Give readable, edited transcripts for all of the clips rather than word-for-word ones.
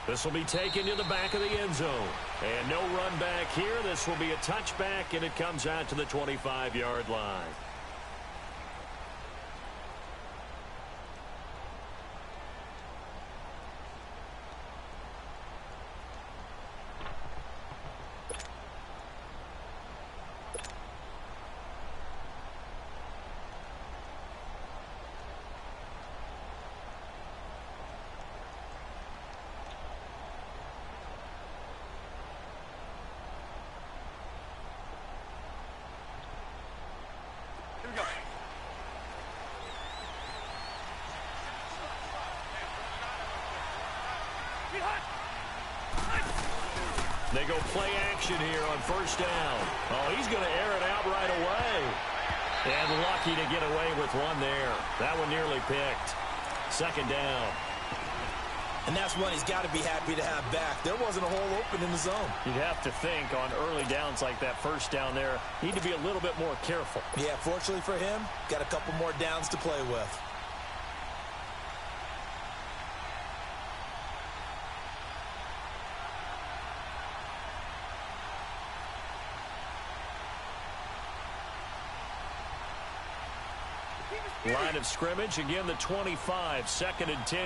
This will be taken to the back of the end zone. And no run back here. This will be a touchback, and it comes out to the 25-yard line. They go play action here on first down. Oh, he's going to air it out right away. And lucky to get away with one there. That one nearly picked. Second down. And that's one he's got to be happy to have back. There wasn't a hole open in the zone. You'd have to think on early downs like that first down there, need to be a little bit more careful. Yeah, fortunately for him, got a couple more downs to play with. Line of scrimmage, again the 25, second and 10.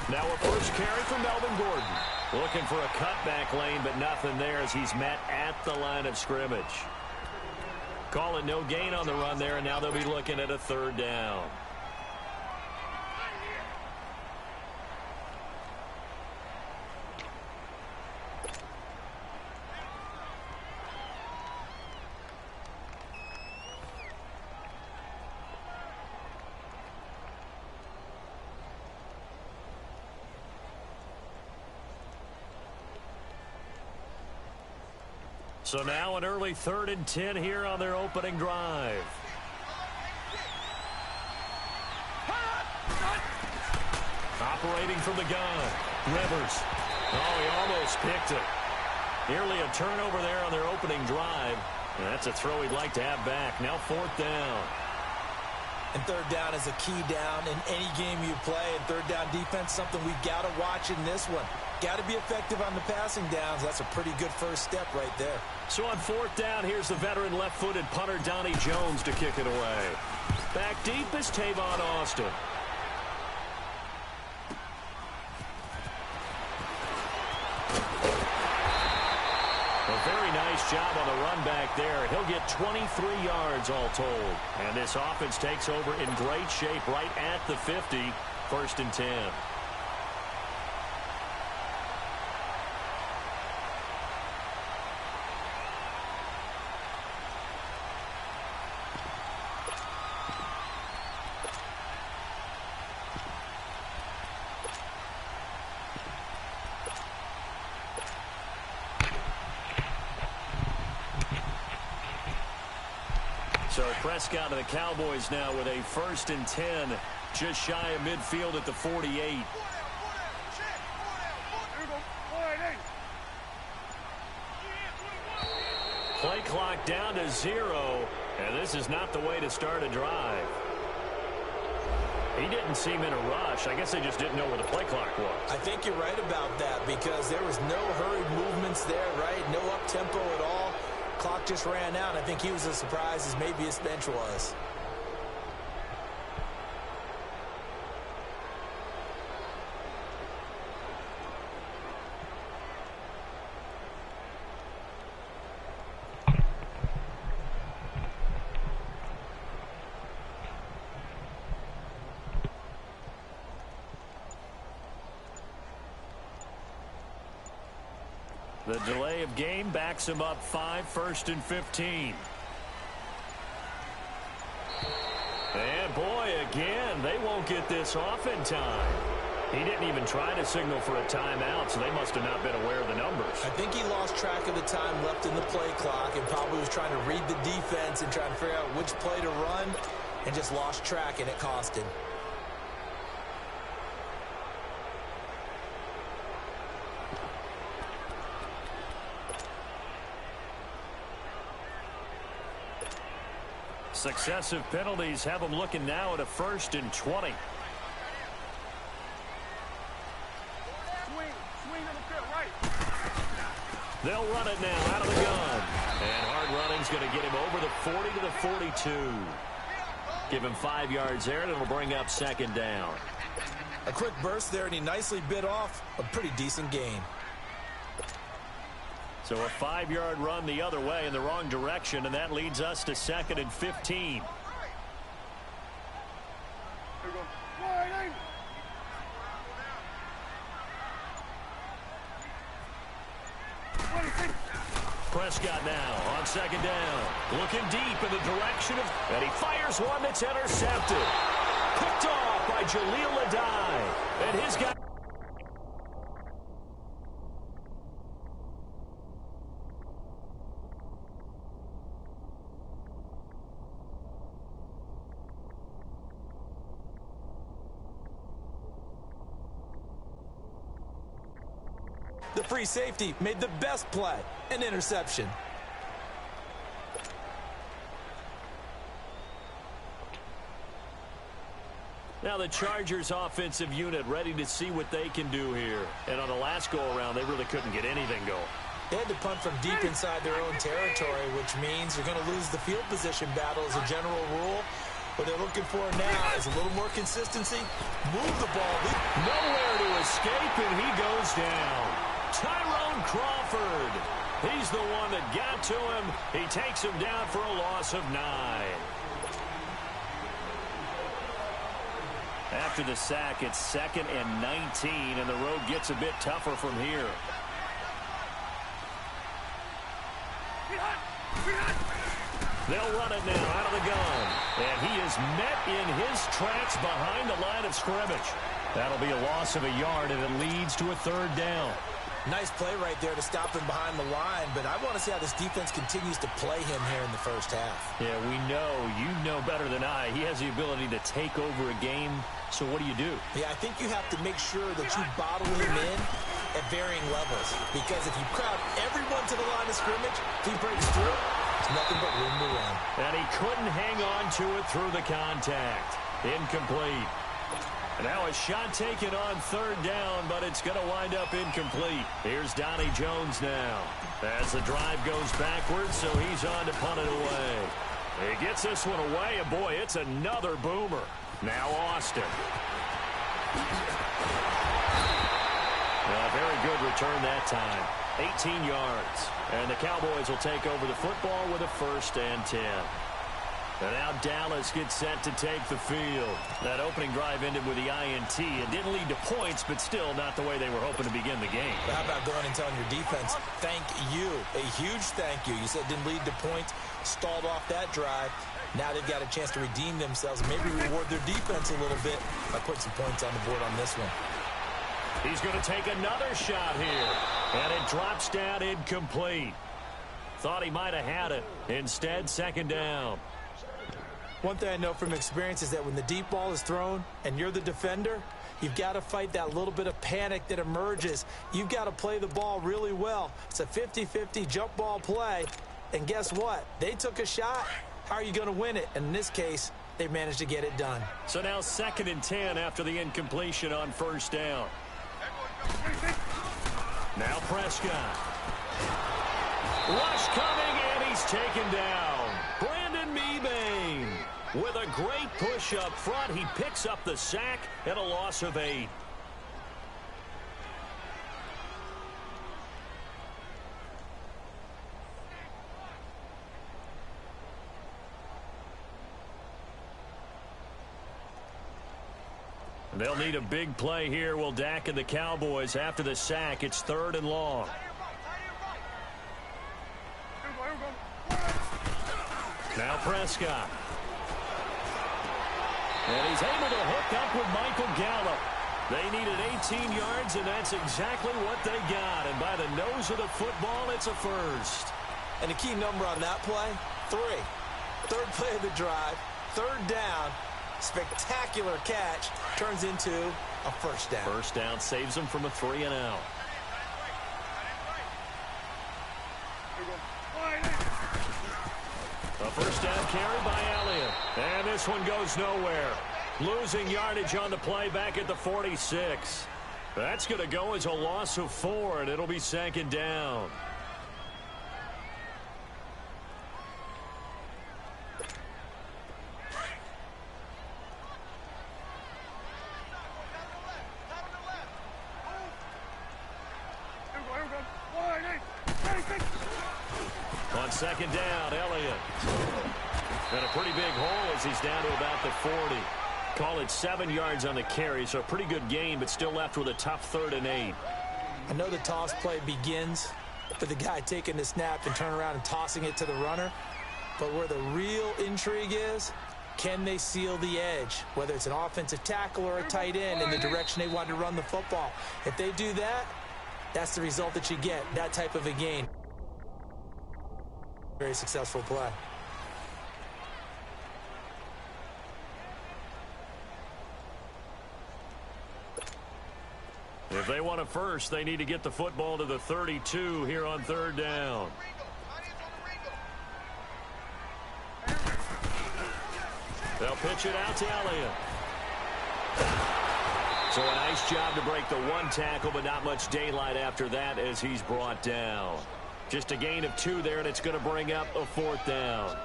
Now a first carry from Melvin Gordon. Looking for a cutback lane, but nothing there as he's met at the line of scrimmage. Calling no gain on the run there, and now they'll be looking at a third down. So now an early 3rd and 10 here on their opening drive. Operating from the gun, Rivers. Oh, he almost picked it. Nearly a turnover there on their opening drive. And that's a throw he'd like to have back. Now 4th down. And third down is a key down in any game you play. And third down defense, something we've got to watch in this one. Got to be effective on the passing downs. That's a pretty good first step right there. So on 4th down, here's the veteran left-footed punter Donnie Jones to kick it away. Back deep is Tavon Austin. A very nice job on the run back there. He'll get 23 yards all told. And this offense takes over in great shape right at the 50, 1st and 10. So Prescott of the Cowboys now with a 1st and 10, just shy of midfield at the 48. Play clock down to 0, and this is not the way to start a drive. He didn't seem in a rush. I guess they just didn't know where the play clock was. I think you're right about that because there was no hurried movements there, right? No up-tempo at all. Clock just ran out. I think he was as surprised as maybe his bench was. The delay of game backs him up 5, 1st and 15. And boy, again, they won't get this off in time. He didn't even try to signal for a timeout, so they must have not been aware of the numbers. I think he lost track of the time left in the play clock and probably was trying to read the defense and trying to figure out which play to run and just lost track, and it cost him. Successive penalties have them looking now at a 1st and 20. They'll run it now out of the gun. And hard running's going to get him over the 40 to the 42. Give him 5 yards there, and it'll bring up 2nd down. A quick burst there, and he nicely bit off a pretty decent gain. So a 5-yard run the other way in the wrong direction, and that leads us to 2nd and 15. Prescott now on 2nd down. Looking deep in the direction of... And he fires one that's intercepted. Picked off by Jaleel Adai. And his guy... The free safety made the best play, an interception. Now the Chargers offensive unit ready to see what they can do here. And on the last go-around, they really couldn't get anything going. They had to punt from deep inside their own territory, which means you're going to lose the field position battle as a general rule. What they're looking for now is a little more consistency. Move the ball. Nowhere to escape, and he goes down. Tyrone Crawford. He's the one that got to him. He takes him down for a loss of 9. After the sack, it's 2nd and 19, and the road gets a bit tougher from here. They'll run it now out of the gun. And he is met in his tracks behind the line of scrimmage. That'll be a loss of a yard, and it leads to a 3rd down. Nice play right there to stop him behind the line, but I want to see how this defense continues to play him here in the first half. Yeah, we know. You know better than I. He has the ability to take over a game, so what do you do? Yeah, I think you have to make sure that you bottle him in at varying levels, because if you crowd everyone to the line of scrimmage, if he breaks through, there's nothing but room to run. And he couldn't hang on to it through the contact. Incomplete. Now a shot taken on 3rd down, but it's going to wind up incomplete. Here's Donnie Jones now. As the drive goes backwards, so he's on to punt it away. He gets this one away, and boy, it's another boomer. Now Austin. A very good return that time. 18 yards. And the Cowboys will take over the football with a 1st and 10. And now Dallas gets set to take the field. That opening drive ended with the INT. It didn't lead to points, but still not the way they were hoping to begin the game. But how about going and telling your defense, thank you, a huge thank you. You said it didn't lead to points, stalled off that drive. Now they've got a chance to redeem themselves and maybe reward their defense a little bit by putting some points on the board on this one. He's going to take another shot here. And it drops down incomplete. Thought he might have had it. Instead, 2nd down. One thing I know from experience is that when the deep ball is thrown and you're the defender, you've got to fight that little bit of panic that emerges. You've got to play the ball really well. It's a 50-50 jump ball play. And guess what? They took a shot. How are you going to win it? And in this case, they managed to get it done. So now 2nd and 10 after the incompletion on 1st down. Now Prescott. Rush coming, and he's taken down. Brandon Mebane with a great push up front. He picks up the sack and a loss of 8. They'll need a big play here. Will Dak and the Cowboys after the sack. It's 3rd and long. Now Prescott. And he's able to hook up with Michael Gallup. They needed 18 yards, and that's exactly what they got. And by the nose of the football, it's a 1st. And the key number on that play, 3. 3rd play of the drive, 3rd down. Spectacular catch turns into a 1st down. 1st down saves them from a 3 and out. A first down carry by Elliott. And this one goes nowhere. Losing yardage on the play back at the 46. That's going to go as a loss of 4, and it'll be second down. On second down, Elliott. And a pretty big hole as he's down to about the 40. Call it 7 yards on the carry, so a pretty good gain, but still left with a tough 3rd and 8. I know the toss play begins with the guy taking the snap and turning around and tossing it to the runner. But where the real intrigue is, can they seal the edge, whether it's an offensive tackle or a tight end, in the direction they want to run the football? If they do that, that's the result that you get, that type of a gain. Very successful play. If they want a first, they need to get the football to the 32 here on 3rd down. They'll pitch it out to Elliott. So a nice job to break the 1 tackle, but not much daylight after that as he's brought down. Just a gain of 2 there, and it's going to bring up a 4th down.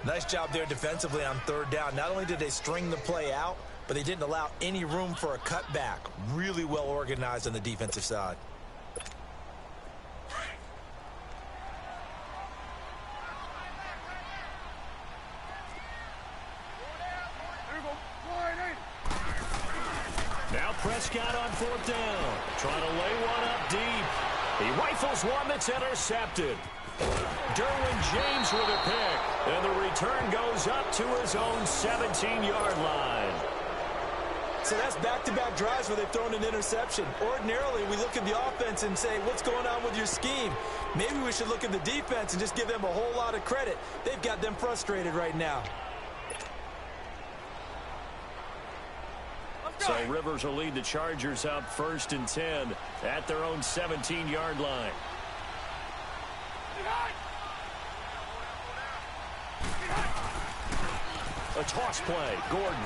Nice job there defensively on 3rd down. Not only did they string the play out, but they didn't allow any room for a cutback. Really well organized on the defensive side. Now Prescott on 4th down. Trying to lay one up deep. He rifles one that's intercepted. Derwin James with a pick. And the return goes up to his own 17-yard line. So that's back-to-back drives where they've thrown an interception. Ordinarily, we look at the offense and say, what's going on with your scheme? Maybe we should look at the defense and just give them a whole lot of credit. They've got them frustrated right now. So Rivers will lead the Chargers out 1st and 10 at their own 17-yard line. A toss play. Gordon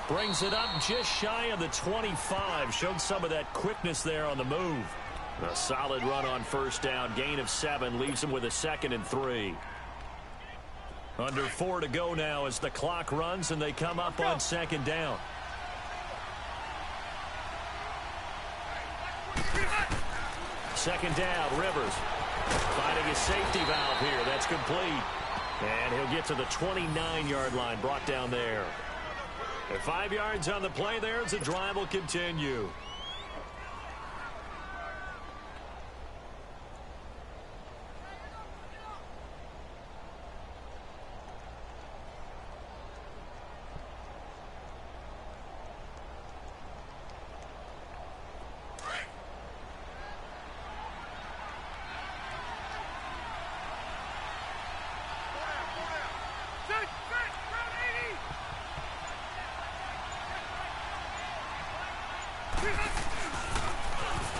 brings it up just shy of the 25. Showed some of that quickness there on the move. A solid run on 1st down. Gain of 7 leaves him with a 2nd and 3. Under 4 to go now as the clock runs and they come up on 2nd down. Second down, Rivers finding his safety valve here. That's complete. And he'll get to the 29-yard line, brought down there. And 5 yards on the play there as the drive will continue.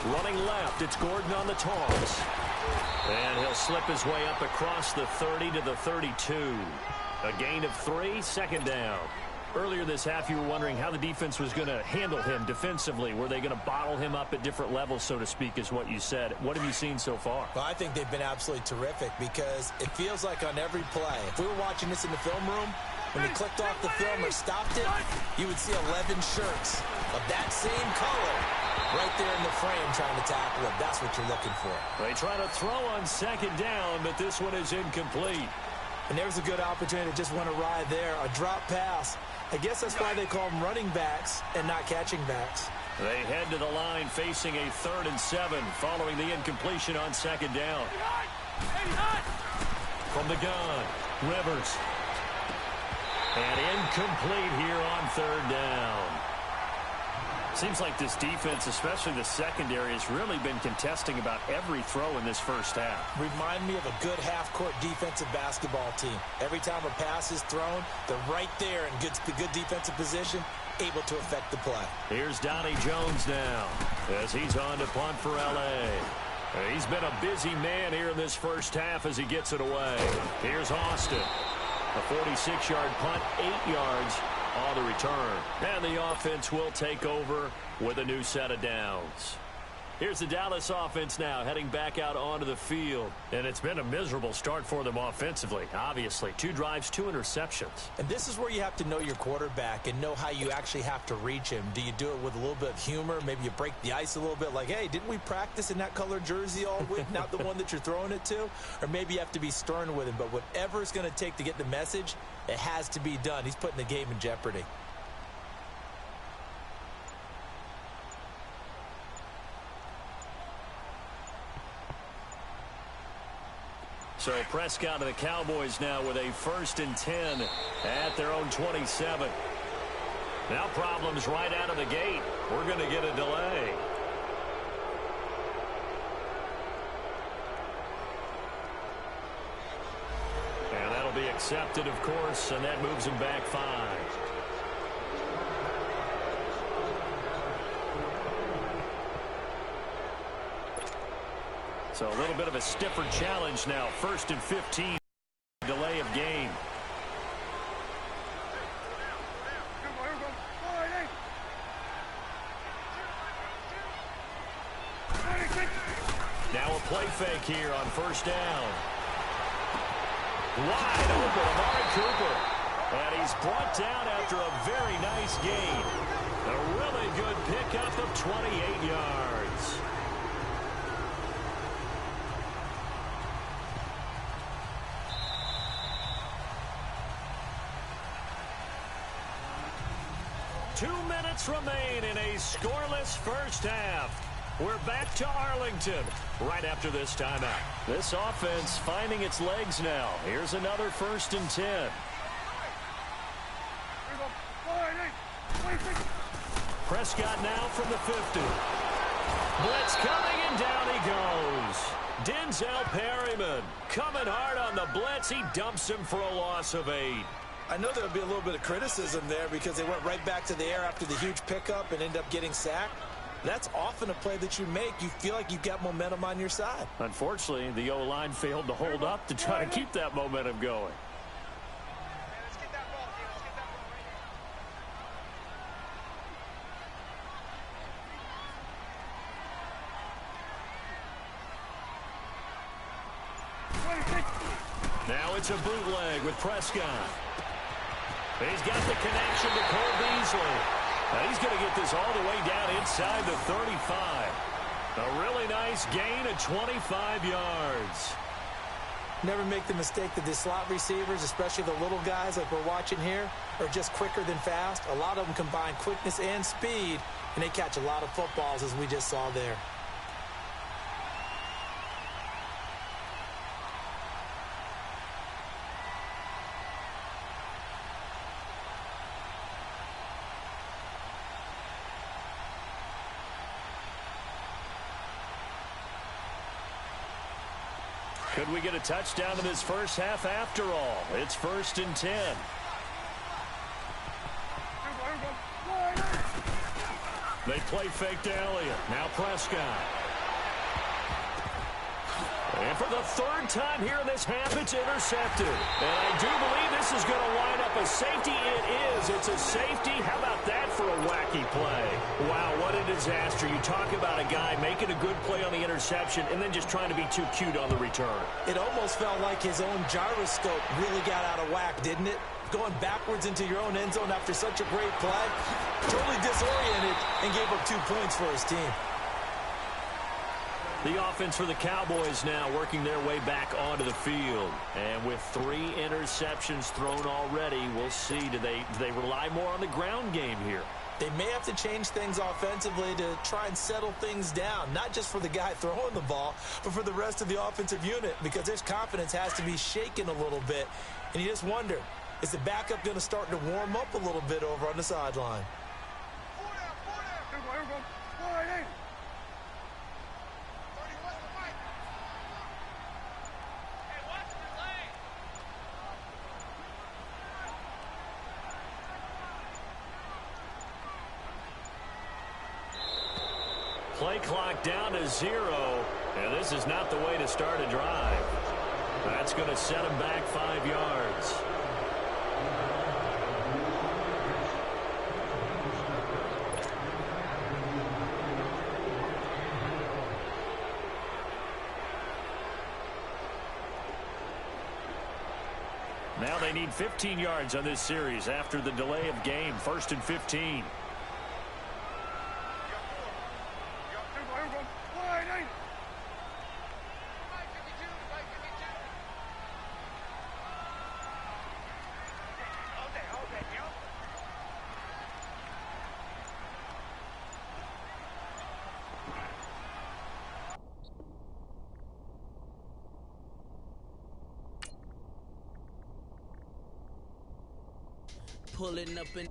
Running left, it's Gordon on the toss. And he'll slip his way up across the 30 to the 32. A gain of 3, 2nd down. Earlier this half, you were wondering how the defense was going to handle him defensively. Were they going to bottle him up at different levels, so to speak, is what you said. What have you seen so far? Well, I think they've been absolutely terrific because it feels like on every play, if we were watching this in the film room, when they clicked off the film or stopped it, you would see 11 shirts of that same color right there in the frame trying to tackle him. That's what you're looking for. They try to throw on 2nd down, but this one is incomplete. And there's a good opportunity to just want to ride there. A drop pass. I guess that's why they call them running backs and not catching backs. They head to the line facing a 3rd and 7 following the incompletion on 2nd down. From the gun, Rivers. And incomplete here on 3rd down. Seems like this defense, especially the secondary, has really been contesting about every throw in this first half. Remind me of a good half-court defensive basketball team. Every time a pass is thrown, they're right there in good defensive position, able to affect the play. Here's Donnie Jones now as he's on to punt for L.A. He's been a busy man here in this first half as he gets it away. Here's Austin. A 46-yard punt, 8 yards on the return. And the offense will take over with a new set of downs. Here's the Dallas offense now heading back out onto the field. And it's been a miserable start for them offensively, obviously. 2 drives, 2 interceptions. And this is where you have to know your quarterback and know how you actually have to reach him. Do you do it with a little bit of humor? Maybe you break the ice a little bit like, hey, didn't we practice in that color jersey all week? Not the one that you're throwing it to? Or maybe you have to be stern with him. But whatever it's going to take to get the message, it has to be done. He's putting the game in jeopardy. So Prescott and the Cowboys now with a 1st and 10 at their own 27. Now problems right out of the gate. We're going to get a delay. And that'll be accepted, of course, and that moves them back 5. So a little bit of a stiffer challenge now. 1st and 15. Delay of game. Now a play fake here on 1st down. Wide open, Amari Cooper. And he's brought down after a very nice gain. A really good pickup of 28 yards. Remain in a scoreless first half. We're back to Arlington right after this timeout. This offense finding its legs now. Here's another 1st and 10. Prescott now from the 50. Blitz coming and down he goes. Denzel Perryman coming hard on the blitz. He dumps him for a loss of 8. I know there would be a little bit of criticism there because they went right back to the air after the huge pickup and ended up getting sacked. That's often a play that you make. You feel like you've got momentum on your side. Unfortunately, the O-line failed to hold up to try to keep that momentum going. Now it's a bootleg with Prescott. He's got the connection to Cole Beasley. Now he's going to get this all the way down inside the 35. A really nice gain of 25 yards. Never make the mistake that the slot receivers, especially the little guys like we're watching here, are just quicker than fast. A lot of them combine quickness and speed, and they catch a lot of footballs as we just saw there. Could we get a touchdown in this first half after all? It's 1st and 10. They play fake to Elliott. Now Prescott. And for the 3rd time here in this half, it's intercepted. And I do believe this is going to line up a safety. It is. It's a safety. How about that for a wacky play? Wow, what a disaster. You talk about a guy making a good play on the interception and then just trying to be too cute on the return. It almost felt like his own gyroscope really got out of whack, didn't it? Going backwards into your own end zone after such a great play. Totally disoriented and gave up 2 points for his team. The offense for the Cowboys now working their way back onto the field. And with 3 interceptions thrown already, we'll see. Do they rely more on the ground game here? They may have to change things offensively to try and settle things down, not just for the guy throwing the ball, but for the rest of the offensive unit, because his confidence has to be shaken a little bit. And you just wonder, is the backup going to start to warm up a little bit over on the sideline? Play clock down to 0. And this is not the way to start a drive. That's going to set him back 5 yards. Now they need 15 yards on this series after the delay of game. 1st and 15. Pulling up in